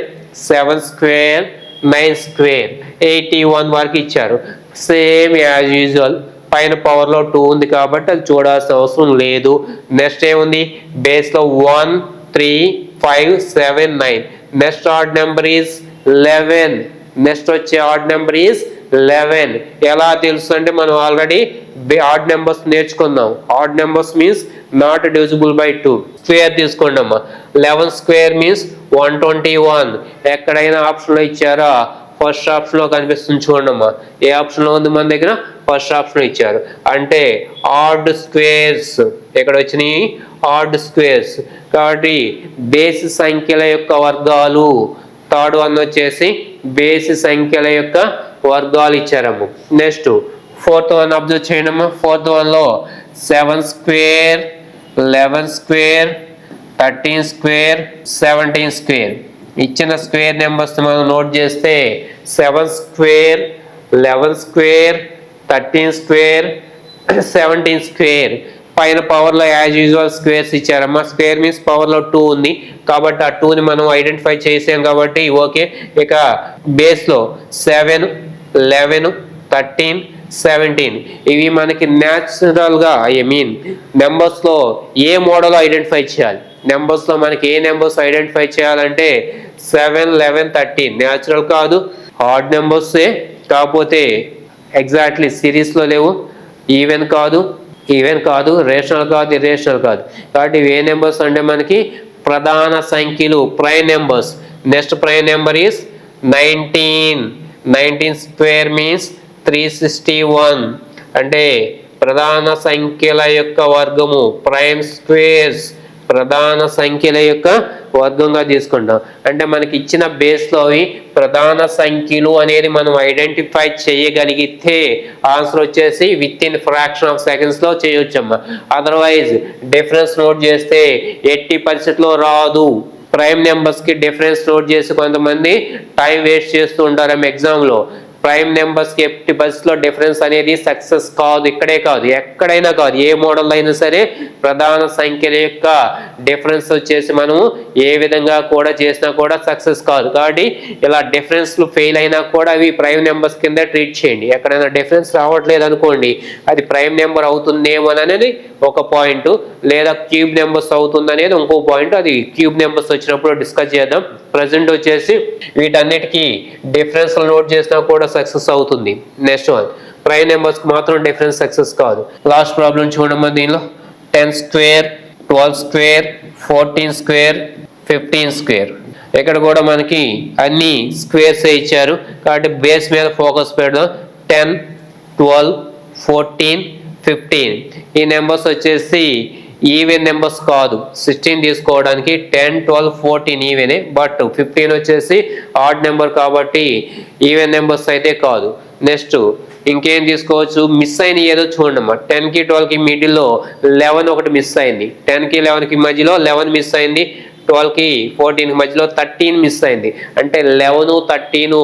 7 square, 9 square 81 వరకు ఇచ్చారు. సేమ్ యాజ్ యూజువల్ పైన పవర్ లో 2 ఉంది కాబట్టి అది చూడాల్సిన అవసరం లేదు. నెక్స్ట్ ఏముంది, బేస్ లో 1, 3, 5, 7, 9. Next odd number is 11. Next వచ్చే ఆడ్ నెంబర్ ఈజ్ 11. ఎలా తెలుసు అంటే మనం ఆల్రెడీ ఆడ్ నెంబర్స్ నేర్చుకున్నాం. Odd numbers means not divisible by 2. Square తీసుకోండి అమ్మా. 11 స్క్వేర్ మీన్స్ 121. ఎక్కడైనా ఆప్షన్ లో ఇచ్చారా, ఫస్ట్ ఆప్షన్ లో కనిపిస్తుంది చూడండి అమ్మా. ఏ ఆప్షన్ లో ఉంది మన దగ్గర, ఫస్ట్ ఆప్షన్ ఇచ్చారు. అంటే ఆడ్ స్క్వేర్స్ ఎక్కడ వచ్చినాయి, ఆడ్ స్క్వేర్స్. కాబట్టి బేసి సంఖ్యల యొక్క వర్గాలు. థర్డ్ వన్ వచ్చేసి బేసి సంఖ్యల యొక్క వర్గాలు ఇచ్చారమ్మ. నెక్స్ట్ ఫోర్త్ వన్ అబ్జర్వ్ చేయండి అమ్మా. ఫోర్త్ వన్ లో 7 స్క్వేర్, 11 స్క్వేర్, 13 స్క్వేర్, 17 స్క్వేర్. ఇచ్చిన స్క్వేర్ నెంబర్స్ మనం నోట్ చేస్తే 7 స్క్వేర్, 11 స్క్వేర్, 13 స్క్వేర్, 17 స్క్వేర్. పైన పవర్ లో యాజ్ యూజువల్ స్క్వేర్స్ ఇచ్చారమ్మా. స్క్వేర్ మీన్స్ పవర్ లో 2 ఉంది కాబట్టి ఆ 2 ని మనం ఐడెంటిఫై చేసాం కాబట్టి ఓకే. ఇక బేస్ లో 7, 11, 13, 17 ఇవి మనకి న్యాచురల్ గా నెంబర్స్ లో ఏ మోడల్ ఐడెంటిఫై చేయాలి. నెంబర్స్ లో మనకి ఏ నెంబర్స్ ఐడెంటిఫై చేయాలంటే 7, 11, 13 న్యాచురల్ కాదు, హార్డ్ నెంబర్సే. కాకపోతే ఎగ్జాక్ట్లీ సిరీస్ లో లేవు, ఈవెన్ కాదు, రేషనల్ కాదు, ఇర్రేషనల్ కాదు. కాబట్టి ఏ నెంబర్స్ అంటే మనకి ప్రధాన సంఖ్యలు, prime numbers. Next prime number is 19. 19 square means 361. అంటే ప్రధాన సంఖ్యల యొక్క వర్గము, ప్రైమ్ స్క్వేర్స్ ప్రధాన సంఖ్యల యొక్క వర్గంగా తీసుకుంటాం. అంటే మనకి ఇచ్చిన బేస్ లో ప్రధాన సంఖ్యలు అనేది మనం ఐడెంటిఫై చేయగలిగితే ఆన్సర్ వచ్చేసి with in fraction of seconds లో చేయొచ్చమ్మా. అదర్వైజ్ డిఫరెన్స్ నోట్ చేస్తే ఎట్టి పరిస్థితిలో రాదు. ప్రైమ్ నెంబర్స్ కి డిఫరెన్స్ నోట్ చేసి కొంతమంది టైం వేస్ట్ చేస్తూ ఉంటారు ఎగ్జామ్ లో. ప్రైమ్ నెంబర్స్ కి ఎట్టి పరిస్థితిలో డిఫరెన్స్ అనేది సక్సెస్ కాదు. ఇక్కడే కాదు, ఎక్కడైనా కాదు, ఏ మోడల్ అయినా సరే ప్రధాన సంఖ్యల యొక్క డిఫరెన్స్ వచ్చేసి మనం ఏ విధంగా కూడా చేసినా కూడా సక్సెస్ కాదు. కాబట్టి ఇలా డిఫరెన్స్లు ఫెయిల్ అయినా కూడా అవి ప్రైమ్ నెంబర్స్ కింద ట్రీట్ చేయండి. ఎక్కడైనా డిఫరెన్స్ రావట్లేదు అనుకోండి, అది ప్రైమ్ నెంబర్ అవుతుందేమో అనేది ఒక పాయింట్, లేదా క్యూబ్ నెంబర్స్ అవుతుంది అనేది ఇంకో పాయింట్. అది క్యూబ్ నెంబర్స్ వచ్చినప్పుడు డిస్కస్ చేద్దాం. ప్రజెంట్ వచ్చేసి వీటన్నిటికీ డిఫరెన్స్ నోట్ చేసినా కూడా సక్సెస్ అవుతుంది. నెక్స్ట్ వన్ ప్రైమ్ నెంబర్స్ కి మాత్రం డిఫరెన్స్ సక్సెస్ కాదు. లాస్ట్ ప్రాబ్లం చూడమ్మా. దీనిలో 10 స్క్వేర్, 12 స్క్వేర్, 14 స్క్వేర్, 15 స్క్వేర్. ఇక్కడ కూడా మనకి అన్ని స్క్వేర్స్ ఇచ్చారు కాబట్టి బేస్ మీద ఫోకస్ పెడదాం. 10, 12, 14, 15 ఈ నెంబర్స్ వచ్చేసి ఈవెన్ నెంబర్స్ కాదు. 16 తీసుకోవడానికి 10, 12, 14 ఈవెనే, బట్ 15 వచ్చేసి ఆడ్ నెంబర్ కాబట్టి ఈవెన్ నెంబర్స్ అయితే కాదు. నెక్స్ట్ ఇంకేం తీసుకోవచ్చు, మిస్ అయిన ఏదో చూడండి అమ్మా. 10 కి 12 కి మిడిల్లో 11 ఒకటి మిస్ అయింది. 10 కి 11 కి మధ్యలో 11 మిస్ అయింది. 12 కి 14 కి మధ్యలో 13 మిస్ అయింది. అంటే 11, 13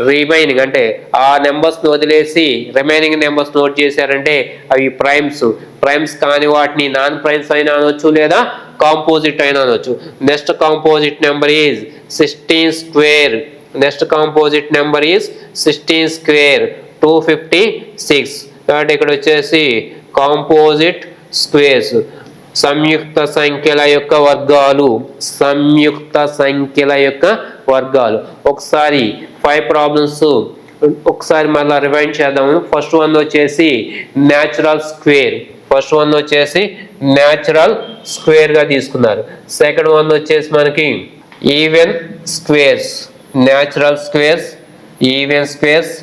రిమైనింగ్ అంటే ఆ నెంబర్స్ వదిలేసి రిమైనింగ్ నెంబర్స్ నోట్ చేశారంటే అవి ప్రైమ్స్ కాని వాటిని నాన్ ప్రైమ్స్ అయినా అనొచ్చు, లేదా కాంపోజిట్ అయినా అనొచ్చు. Next composite number is 16 square. Next composite number is 16 square 256. కాబట్టి ఇక్కడ వచ్చేసి కాంపోజిట్ స్క్వేర్స్ సంయుక్త సంఖ్యల యొక్క వర్గాలు, సంయుక్త సంఖ్యల యొక్క వర్గాలు. ఒకసారి 5 ప్రాబ్లమ్స్ ఒకసారి మళ్ళీ రివైండ్ చేద్దాము. ఫస్ట్ వన్ వచ్చేసి న్యాచురల్ స్క్వేర్. ఫస్ట్ వన్ వచ్చేసి న్యాచురల్ స్క్వేర్ గా తీసుకున్నారు. సెకండ్ వన్ వచ్చేసి మనకి even squares, natural squares, even squares,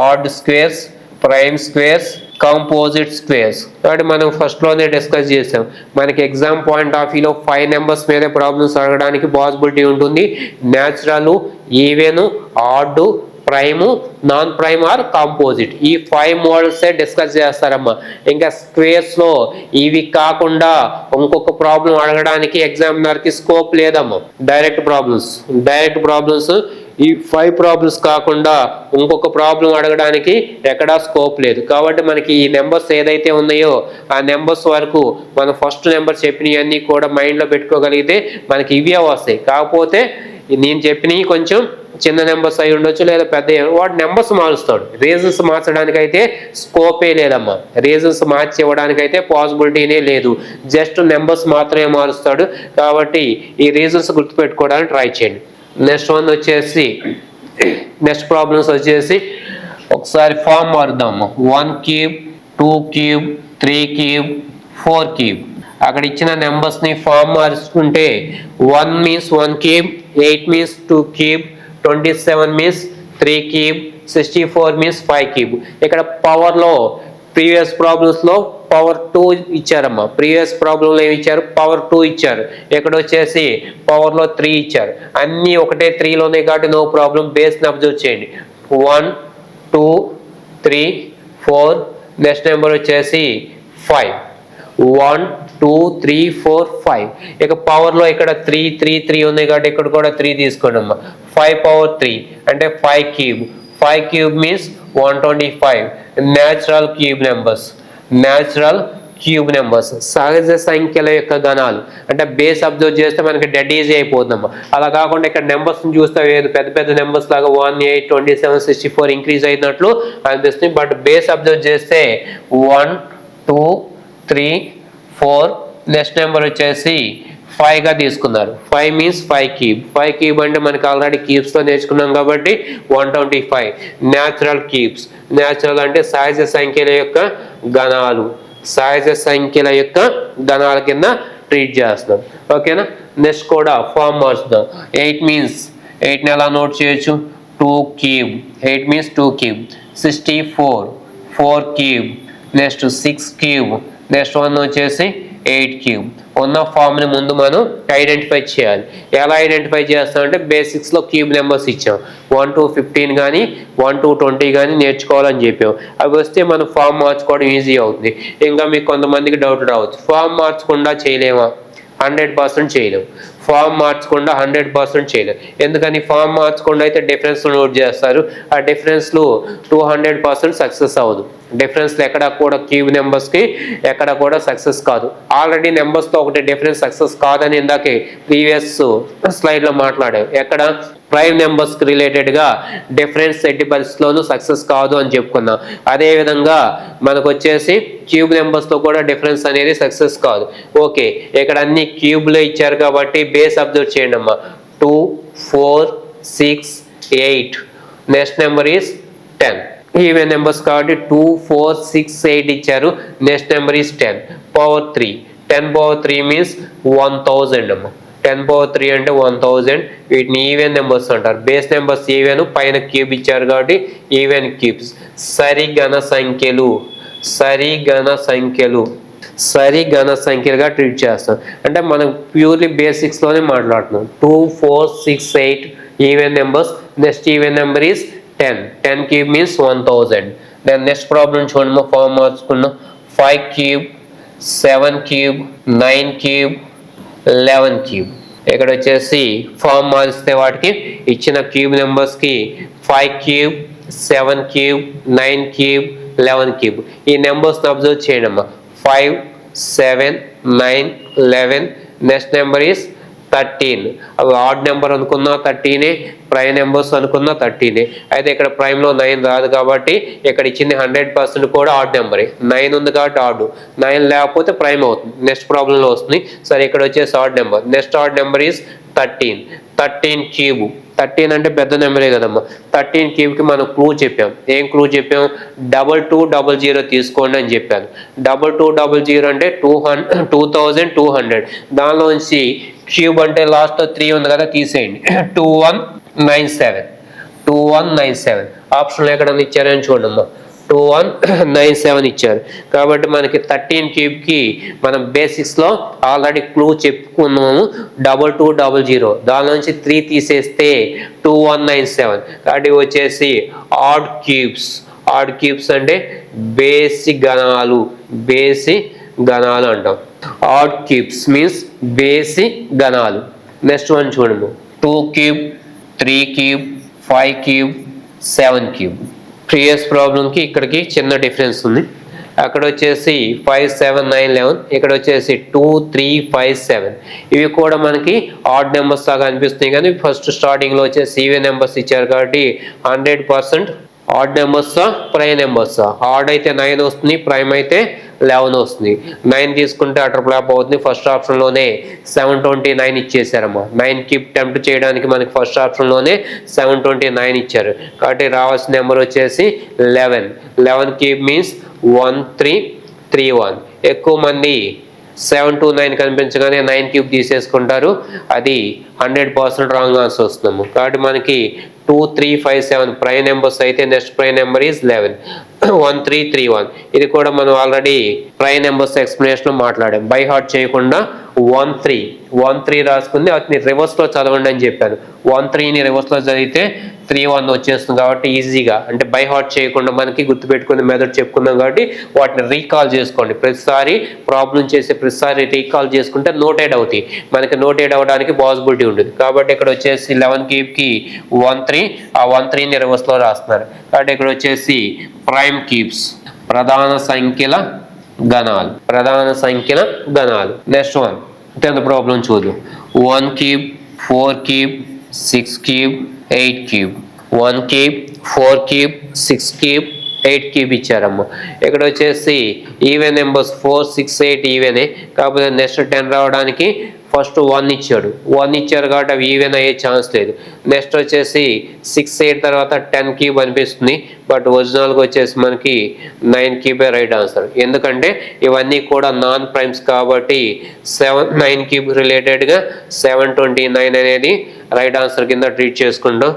odd squares, prime squares, composite squares కాబట్టి మనం ఫస్ట్లోనే డిస్కస్ చేసాం. మనకి ఎగ్జామ్ పాయింట్ ఆఫ్ వ్యూలో 5 నెంబర్స్ మీదే ప్రాబ్లమ్స్ అడగడానికి పాసిబిలిటీ ఉంటుంది. Natural, even, odd, prime, non prime or composite ఈ 5 మోడల్సే డిస్కస్ చేస్తారమ్మా. ఇంకా స్క్వేర్స్లో ఇవి కాకుండా ఇంకొక ప్రాబ్లం అడగడానికి ఎగ్జామినర్కి స్కోప్ లేదమ్మా. డైరెక్ట్ ప్రాబ్లమ్స్ ఈ 5 ప్రాబ్లమ్స్ కాకుండా ఇంకొక ప్రాబ్లం అడగడానికి ఎక్కడా స్కోప్ లేదు. కాబట్టి మనకి ఈ నెంబర్స్ ఏదైతే ఉన్నాయో ఆ నెంబర్స్ వరకు మనం ఫస్ట్ నెంబర్ చెప్పినవన్నీ కూడా మైండ్లో పెట్టుకోగలిగితే మనకి ఇవే వస్తాయి. కాకపోతే నేను చెప్పినవి కొంచెం చిన్న నెంబర్స్ అయి ఉండొచ్చు లేదా పెద్ద, వాడు నెంబర్స్ మారుస్తాడు. రీజన్స్ మార్చడానికి అయితే స్కోపే లేదమ్మా. రీజన్స్ మార్చి ఇవ్వడానికి అయితే పాసిబిలిటీనే లేదు. జస్ట్ నెంబర్స్ మాత్రమే మారుస్తాడు. కాబట్టి ఈ రీజన్స్ గుర్తుపెట్టుకోవడానికి ట్రై చేయండి. నెక్స్ట్ ప్రాబ్లమ్స్ వచ్చేసి ఒకసారి ఫామ్ మారుద్దాము. 1 క్యూబ్, 2 క్యూబ్, 3 క్యూబ్, 4 క్యూబ్. అక్కడ ఇచ్చిన నెంబర్స్ని ఫామ్ మార్చుకుంటే 1 means 1 cube, 8 means 2 cube, 27 means 3 cube, 64 means 5 cube. ఇక్కడ పవర్లో ప్రీవియస్ ప్రాబ్లమ్స్లో పవర్ 2 ఇచ్చారమ్మా. ప్రీవియస్ ప్రాబ్లంలో ఏమి ఇచ్చారు? పవర్ 2 ఇచ్చారు. ఇక్కడ వచ్చేసి పవర్లో 3 ఇచ్చారు. అన్నీ ఒకటే 3లోనే కాబట్టి నో ప్రాబ్లం. బేస్ని అబ్జర్వ్ చేయండి. 1, 2, 3, 4. నెక్స్ట్ నెంబర్ వచ్చేసి 5. 1, 2, 3, 4, 5. ఇక పవర్లో ఇక్కడ 3 ఉన్నాయి కాబట్టి ఇక్కడ కూడా 3 తీసుకోండి అమ్మా. 5 పవర్ 3 అంటే 5 cube. 5 cube means 125. Natural cube numbers సహజ సంఖ్యల యొక్క గణాలు అంటే బేస్ అబ్జర్వ్ చేస్తే మనకి డెడ్ ఈజీ అయిపోతుందమ్మా. అలా కాకుండా ఇక్కడ నెంబర్స్ని చూస్తే పెద్ద నెంబర్స్ లాగా 1, 8, 27, 64 ఇంక్రీజ్ అయినట్లు అనిపిస్తుంది. బట్ బేస్ అబ్జర్వ్ చేస్తే 1, 2, 3, 4. నెక్స్ట్ నెంబర్ వచ్చేసి 5గా తీసుకున్నారు. 5 మీన్స్ 5 క్యూబ్. 5 క్యూబ్ అంటే మనకి ఆల్రెడీ క్యూబ్స్తో నేర్చుకున్నాం కాబట్టి 125. న్యాచురల్ అంటే సహజ సంఖ్యల యొక్క గణాల కింద ట్రీట్ చేస్తున్నాం. ఓకేనా. నెక్స్ట్ కూడా ఫామ్ మార్చుదాం. 8 మీన్స్ 8ని ఎలా నోట్ చేయొచ్చు? 2 cube. 8 means 2 cube. 64, 4 cube. Next 6 cube. Next 1 వచ్చేసి 8 క్యూబ్. ఉన్న ఫామ్ని ముందు మనం ఐడెంటిఫై చేయాలి. ఎలా ఐడెంటిఫై చేస్తామంటే బేసిక్స్లో క్యూబ్ నెంబర్స్ ఇచ్చాం. 1 to 15 కానీ 1 to 20 కానీ నేర్చుకోవాలని చెప్పాం. అవి వస్తే మనం ఫామ్ మార్చుకోవడం ఈజీ అవుతుంది. ఇంకా మీకు కొంతమందికి డౌట్ రావచ్చు, ఫామ్ మార్చకుండా చేయలేమా? 100% చేయలేము. ఫామ్ మార్చకుండా 100% చేయలేము. ఎందుకని? ఫామ్ మార్చకుండా అయితే డిఫరెన్స్ నోట్ చేస్తారు. ఆ డిఫరెన్స్లు 200% సక్సెస్ అవ్వదు. డిఫరెన్స్లో ఎక్కడ కూడా క్యూబ్ నెంబర్స్కి ఎక్కడ కూడా సక్సెస్ కాదు. ఆల్రెడీ నెంబర్స్తో ఒకటి డిఫరెన్స్ సక్సెస్ కాదని ఇందాకే ప్రీవియస్ స్లైడ్లో మాట్లాడాం. ఎక్కడ? ప్రైమ్ నెంబర్స్కి రిలేటెడ్గా డిఫరెన్స్ ఎట్టి పరిస్థితుల్లోనూ సక్సెస్ కాదు అని చెప్పుకున్నాం. అదేవిధంగా మనకు వచ్చేసి క్యూబ్ నెంబర్స్తో కూడా డిఫరెన్స్ అనేది సక్సెస్ కాదు. ఓకే, ఇక్కడ అన్ని క్యూబ్లో ఇచ్చారు కాబట్టి బేస్ అబ్జర్వ్ చేయండి అమ్మా. 2, 4, 6, 8. Next number is 10. Even numbers కాబట్టి 2, 4, 6, 8 ఇచ్చారు. Next number is 10 power 3. 10 power 3 means 1000 అమ్మా. 10 పవర్ 3 అంటే 1000. వీటిని ఈవెన్ నెంబర్స్ అంటారు. బేస్ నెంబర్స్ ఈవెన్, పైన క్యూబ్ ఇచ్చారు కాబట్టి ఈవెన్ క్యూబ్స్. సరిగణ సంఖ్యలుగా ట్రీట్ చేస్తాం. అంటే మనం ప్యూర్లీ బేసిక్స్లోనే మాట్లాడుతున్నాం. 2, 4, 6, 8 even numbers. Next even number is 10. 10 cube means 1000. Then next problem చూడండి, ఫామ్ మార్చుకున్నాం. 5 క్యూబ్, 7 క్యూబ్, 9 క్యూబ్, 11 క్యూబ్. ఇక్కడ వచ్చేసి ఫామ్ మారిస్తే వాటికి ఇచ్చిన క్యూబ్ నెంబర్స్కి 5 క్యూబ్, 7 క్యూబ్, 9 క్యూబ్, 11 క్యూబ్. ఈ నెంబర్స్ని అబ్జర్వ్ చేయండి అమ్మా. 5, 7, 9, 11. Next number is 13. అవి ఆడ్ నెంబర్ అనుకున్నా 13, ప్రైమ్ నెంబర్స్ అనుకున్నా 13. అయితే ఇక్కడ ప్రైమ్లో 9 రాదు కాబట్టి ఇక్కడ ఇచ్చింది 100% కూడా ఆడ్ నెంబరే. 9 ఉంది కాబట్టి ఆడ్. 9 లేకపోతే ప్రైమ్ అవుతుంది. నెక్స్ట్ ప్రాబ్లంలో వస్తుంది. సరే, ఇక్కడ వచ్చేసి odd number. Next odd number is 13. 13 cube. 13 అంటే పెద్ద నెంబరే కదమ్మా. 13 క్యూబ్కి మనం క్లూ చెప్పాం. ఏం క్లూ చెప్పాం? 2200 తీసుకోండి అని చెప్పాను. 2200 అంటే 2200. దానిలోంచి క్యూబ్ అంటే లాస్ట్ 3 ఉంది కదా, తీసేయండి. 2197. ఆప్షన్లో ఎక్కడ ఇచ్చారని చూడమ్మా. 2197 ఇచ్చారు. కాబట్టి మనకి 13 క్యూబ్కి మనం బేసిక్స్లో ఆల్రెడీ క్లూ చెప్పుకున్నాము 2200. దాని నుంచి 3 తీసేస్తే 2197. కాబట్టి వచ్చేసి ఆడ్ క్యూబ్స్ అంటే బేసిక్ గణాలు అంటాం. ఆడ్ క్యూబ్స్ మీన్స్ బేసిక్ గణాలు. నెక్స్ట్ వన్ చూడండి, 2 cube, 3 cube, 5 cube, 7 cube. Previous ప్రాబ్లంకి ఇక్కడికి చిన్న డిఫరెన్స్ ఉంది. అక్కడ వచ్చేసి 5, 7, 9, 11, ఇక్కడ వచ్చేసి 2, 3, 5, 7. ఇవి కూడా మనకి ఆడ్ నెంబర్స్ లాగా అనిపిస్తున్నాయి, కానీ ఫస్ట్ స్టార్టింగ్లో వచ్చేసి ఈవెన్ నెంబర్స్ ఇచ్చారు కాబట్టి 100% ఆడ్ నెంబర్సా ప్రైమ్ నెంబర్సా? ఆడ్ అయితే 9 వస్తుంది, ప్రైమ్ అయితే 11 వస్తుంది. 9 తీసుకుంటే అటర్ ఫ్లాప్ అవుతుంది. ఫస్ట్ ఆప్షన్లోనే 729 ఇచ్చేసారమ్మా. 9 క్యూబ్ టెంప్ట్ చేయడానికి మనకి ఫస్ట్ ఆప్షన్లోనే 729 ఇచ్చారు. కాబట్టి రావాల్సిన నెంబర్ వచ్చేసి 11 క్యూబ్ మీన్స్ 1331. ఎక్కువ మంది 729 కనిపించగానే 9 క్యూబ్ తీసేసుకుంటారు. అది 100% రాంగ్ ఆన్సర్ వస్తున్నాము. కాబట్టి మనకి 2, 3, 5, 7 ప్రైమ్ నెంబర్స్ అయితే నెక్స్ట్ ప్రైమ్ నెంబర్ ఈజ్ 11. 1331. ఇది కూడా మనం ఆల్రెడీ ప్రైమ్ నెంబర్స్ ఎక్స్ప్లెనేషన్ మాట్లాడాం. బై హార్ట్ చేయకుండా 13 రాసుకుంది, వాటిని రివర్స్లో చదవండి అని చెప్పాను. 13ని రివర్స్లో చదివితే 31 వచ్చేస్తుంది. కాబట్టి ఈజీగా అంటే బై హార్ట్ చేయకుండా మనకి గుర్తుపెట్టుకునే మెథడ్ చెప్పుకున్నాం కాబట్టి వాటిని రీకాల్ చేసుకోండి. ప్రతిసారి ప్రాబ్లం చేసే ప్రతిసారి రీకాల్ చేసుకుంటే నోటెడ్ అవుతాయి. మనకి నోటెడ్ అవ్వడానికి పాసిబిలిటీ ఉంటుంది. కాబట్టి ఇక్కడ వచ్చేసి 11 క్యూబ్కి 13, ఆ 13ని రివర్స్లో రాస్తున్నారు. కాబట్టి ఇక్కడ వచ్చేసి ప్రైమ్ క్యూబ్స్ ప్రధాన సంఖ్యల గణాలు. నెక్స్ట్ వన్ 10th ప్రాబ్లం చూద్దాం. 1 cube, 4 cube, 6 cube, 8 cube. 1 cube, 4 cube, 6 cube, 8 cube ఇచ్చారమ్మా. ఇక్కడ వచ్చేసి ఈవెన్ నెంబర్స్ 4, 6, 8 ఈవెనే. కాకపోతే నెక్స్ట్ 10 రావడానికి ఫస్ట్ 1 ఇచ్చారు కాబట్టి అవి ఈవెన్ అయ్యే ఛాన్స్ లేదు. నెక్స్ట్ వచ్చేసి 6, 8 తర్వాత 10 క్యూబ్ అనిపిస్తుంది, బట్ ఒరిజినల్గా వచ్చేసి మనకి 9 క్యూబే రైట్ ఆన్సర్. ఎందుకంటే ఇవన్నీ కూడా నాన్ ప్రైమ్స్ కాబట్టి 9 క్యూబ్ రిలేటెడ్గా 729 అనేది రైట్ ఆన్సర్ కింద ట్రీట్ చేసుకుంటాం.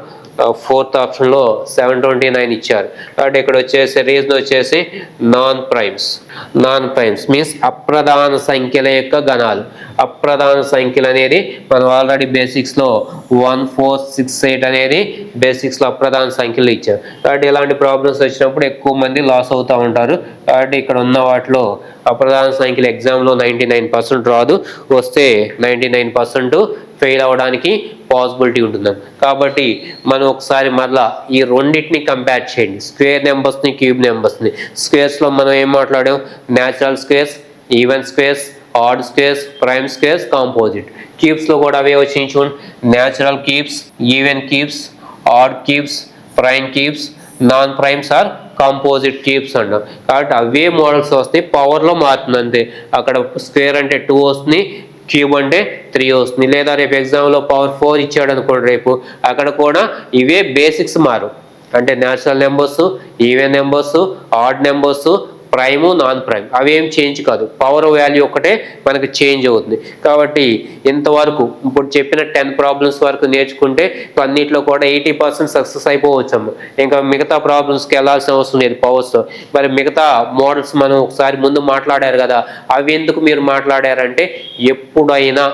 4th ఆప్షన్లో 729 ఇచ్చారు. కాబట్టి ఇక్కడ వచ్చేసి రీజన్ వచ్చేసి నాన్ ప్రైమ్స్ మీన్స్ అప్రధాన సంఖ్యల యొక్క గణాలు. అప్రధాన సంఖ్యలు అనేది మనం ఆల్రెడీ బేసిక్స్లో 1, 4, 6, 8 అనేది బేసిక్స్లో అప్రధాన సంఖ్యలు ఇచ్చారు. కాబట్టి ఇలాంటి ప్రాబ్లమ్స్ వచ్చినప్పుడు ఎక్కువ మంది లాస్ అవుతూ ఉంటారు. కాబట్టి ఇక్కడ ఉన్న వాటిలో అప్రధాన సంఖ్యలు ఎగ్జామ్లో 99% రాదు, వస్తే 99% ఫెయిల్ అవ్వడానికి పాసిబిలిటీ ఉంటుంది. కాబట్టి మనం ఒకసారి మరలా ఈ రెండింటిని కంపేర్ చేయండి, స్క్వేర్ నెంబర్స్ని, క్యూబ్ నెంబర్స్ని. స్క్వేర్స్లో మనం ఏం మాట్లాడాం? Natural squares, even squares, odd squares, prime squares, composite. క్యూబ్స్లో కూడా అవే వచ్చింది చూడండి, natural cubes, even cubes, odd cubes, prime cubes, non primes or composite cubes అంటాం. కాబట్టి అవే మోడల్స్ వస్తాయి, పవర్లో మారుతుంది అంతే. అక్కడ స్క్వేర్ అంటే 2 వస్తుంది, క్యూబ్ అంటే 3 వస్తుంది. లేదా రేపు ఎగ్జామ్లో పవర్ 4 ఇచ్చాడు అనుకోండి రేపు, అక్కడ కూడా ఇవే బేసిక్స్ మారు. అంటే natural numbers, even numbers, odd numbers, Prime, non prime అవేం చేంజ్ కాదు, పవర్ వాల్యూ ఒకటే మనకి చేంజ్ అవుతుంది. కాబట్టి ఇంతవరకు ఇప్పుడు చెప్పిన 10 ప్రాబ్లమ్స్ వరకు నేర్చుకుంటే అన్నింటిలో కూడా 80% సక్సెస్ అయిపోవచ్చమ్మ. ఇంకా మిగతా ప్రాబ్లమ్స్కి వెళ్ళాల్సిన అవసరం లేదు పవర్స్తో. మరి మిగతా మోడల్స్ మనం ఒకసారి ముందు మాట్లాడారు కదా, అవి ఎందుకు మీరు మాట్లాడారంటే ఎప్పుడైనా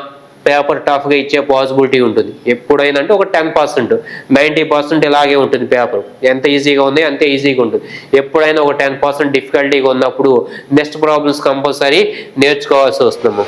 పేపర్ టఫ్గా ఇచ్చే పాసిబిలిటీ ఉంటుంది. ఎప్పుడైనా అంటే ఒక 10%, 90% ఇలాగే ఉంటుంది. పేపర్ ఎంత ఈజీగా ఉంది అంతే ఈజీగా ఉంటుంది. ఎప్పుడైనా ఒక 10% డిఫికల్టీగా ఉన్నప్పుడు నెక్స్ట్ ప్రాబ్లమ్స్ కంపల్సరీ నేర్చుకోవాల్సి వస్తుంది.